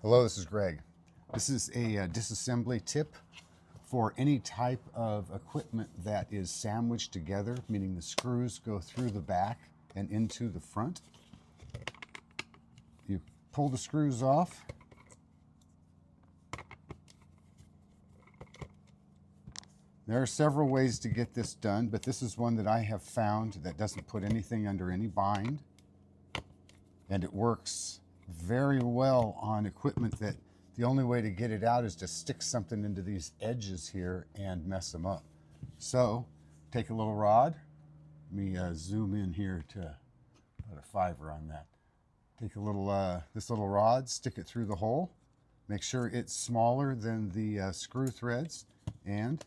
Hello, this is Greg. This is a disassembly tip for any type of equipment that is sandwiched together, meaning the screws go through the back and into the front. You pull the screws off. There are several ways to get this done, but this is one that I have found that doesn't put anything under any bind, and it works very well on equipment that the only way to get it out is to stick something into these edges here and mess them up. So take a little rod. Let me zoom in here to put a 5er on that. Take a little this little rod, stick it through the hole. Make sure it's smaller than the screw threads, and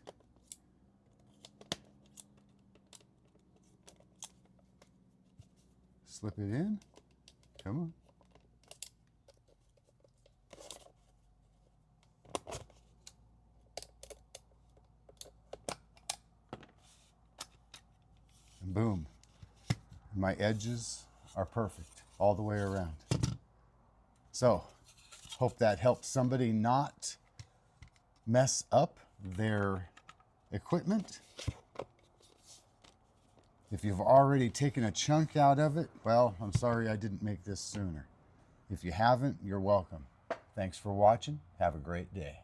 slip it in. Come on. And boom. My edges are perfect all the way around. So, hope that helps somebody not mess up their equipment. If you've already taken a chunk out of it, well, I'm sorry I didn't make this sooner. If you haven't, you're welcome. Thanks for watching. Have a great day.